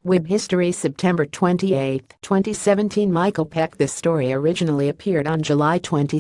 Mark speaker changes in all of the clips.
Speaker 1: Web History September 28, 2017 Michael Peck This story originally appeared on July 22,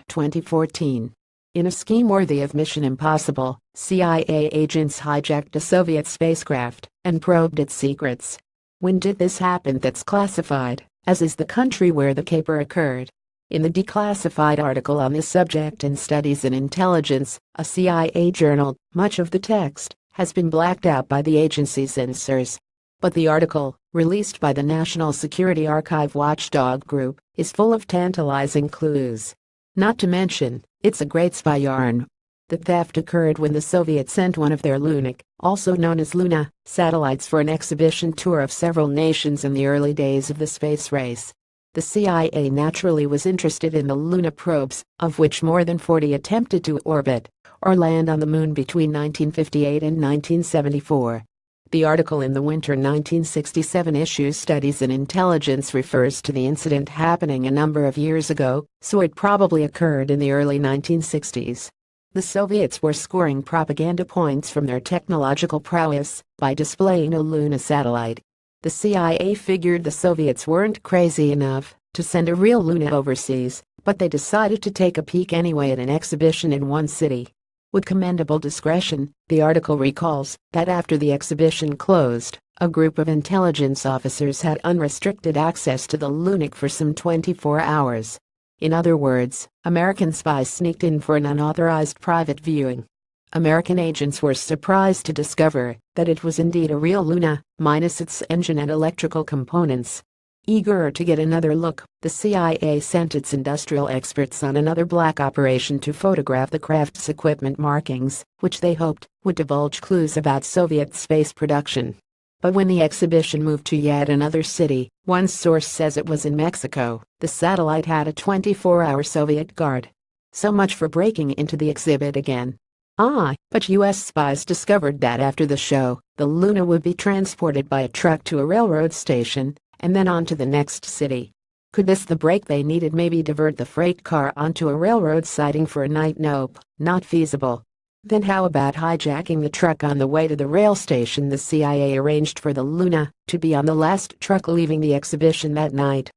Speaker 1: 2014. In a scheme worthy of Mission Impossible, CIA agents hijacked a Soviet spacecraft and probed its secrets. When did this happen? That's classified, as is the country where the caper occurred. In the declassified article on this subject in Studies in Intelligence, a CIA journal, much of the text has been blacked out by the agency's censors. But the article, released by the National Security Archive watchdog group, is full of tantalizing clues. Not to mention, it's a great spy yarn. The theft occurred when the Soviets sent one of their Lunik, also known as Luna, satellites for an exhibition tour of several nations in the early days of the space race. The CIA naturally was interested in the Luna probes, of which more than 40 attempted to orbit or land on the moon between 1958 and 1974. The article in the winter 1967 issue Studies in Intelligence refers to the incident happening a number of years ago, so it probably occurred in the early 1960s. The Soviets were scoring propaganda points from their technological prowess by displaying a Luna satellite. The CIA figured the Soviets weren't crazy enough to send a real Luna overseas, but they decided to take a peek anyway at an exhibition in one city. With commendable discretion, the article recalls that after the exhibition closed, a group of intelligence officers had unrestricted access to the Lunik for some 24 hours. In other words, American spies sneaked in for an unauthorized private viewing. American agents were surprised to discover that it was indeed a real Luna, minus its engine and electrical components. Eager to get another look, the CIA sent its industrial experts on another black operation to photograph the craft's equipment markings, which they hoped would divulge clues about Soviet space production. But when the exhibition moved to yet another city, one source says it was in Mexico, the satellite had a 24-hour Soviet guard. So much for breaking into the exhibit again. But U.S. spies discovered that after the show, the Luna would be transported by a truck to a railroad station and then on to the next city. Could this the break they needed? Maybe divert the freight car onto a railroad siding for a night? Nope, not feasible. Then how about hijacking the truck on the way to the rail station? The CIA arranged for the Luna to be on the last truck leaving the exhibition that night.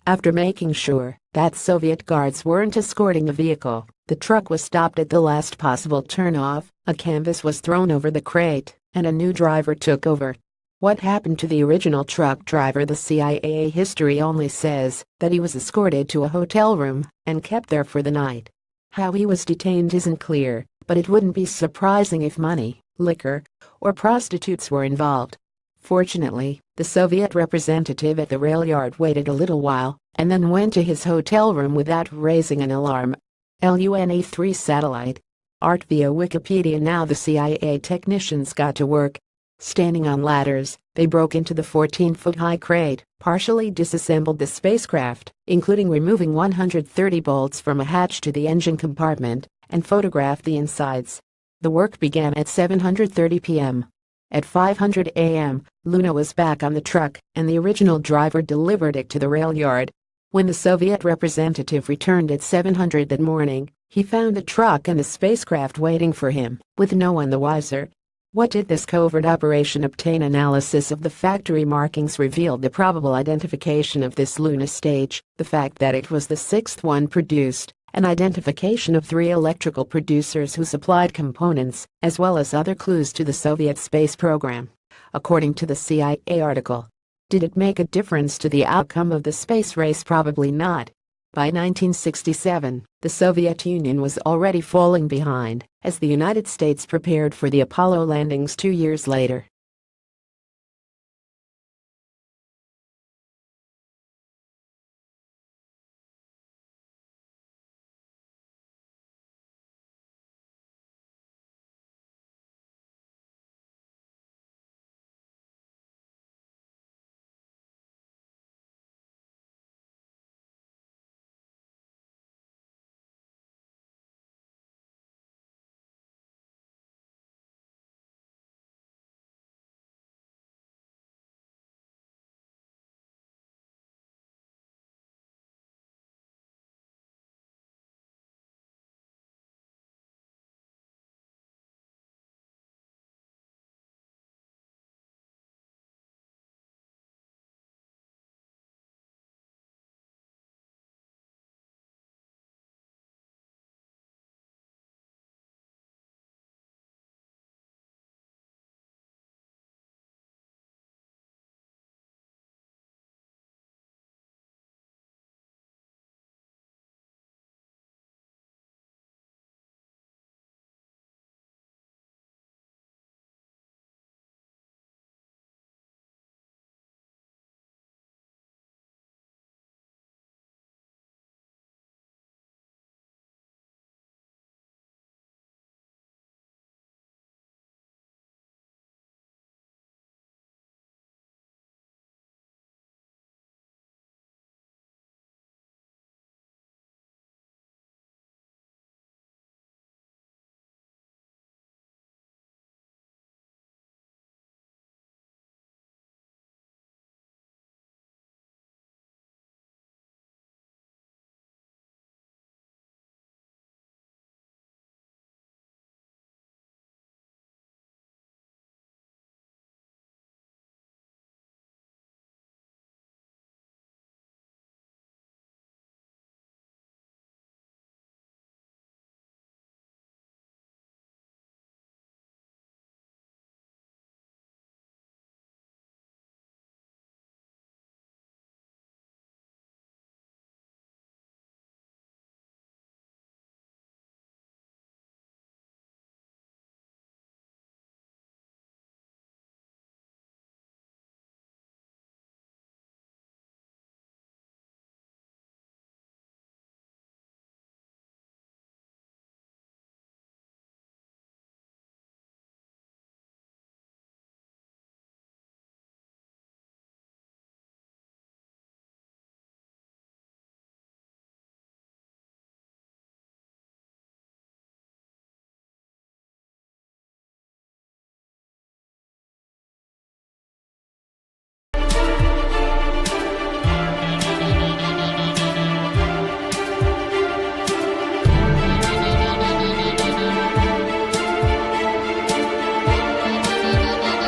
Speaker 1: After making sure that Soviet guards weren't escorting the vehicle, the truck was stopped at the last possible turnoff, a canvas was thrown over the crate, and a new driver took over. What happened to the original truck driver? The CIA history only says that he was escorted to a hotel room and kept there for the night. How he was detained isn't clear, but it wouldn't be surprising if money, liquor, or prostitutes were involved. Fortunately, the Soviet representative at the rail yard waited a little while and then went to his hotel room without raising an alarm. Luna-3 satellite. Art via Wikipedia. Now the CIA technicians got to work. Standing on ladders, they broke into the 14-foot-high crate, partially disassembled the spacecraft, including removing 130 bolts from a hatch to the engine compartment, and photographed the insides. The work began at 7:30 p.m. At 5:00 a.m., Luna was back on the truck, and the original driver delivered it to the rail yard. When the Soviet representative returned at 7:00 that morning, he found the truck and the spacecraft waiting for him, with no one the wiser. What did this covert operation obtain? Analysis of the factory markings revealed the probable identification of this Luna stage, the fact that it was the sixth one produced, and identification of 3 electrical producers who supplied components, as well as other clues to the Soviet space program. According to the CIA article, did it make a difference to the outcome of the space race? Probably not. By 1967, the Soviet Union was already falling behind, as the United States prepared for the Apollo landings 2 years later.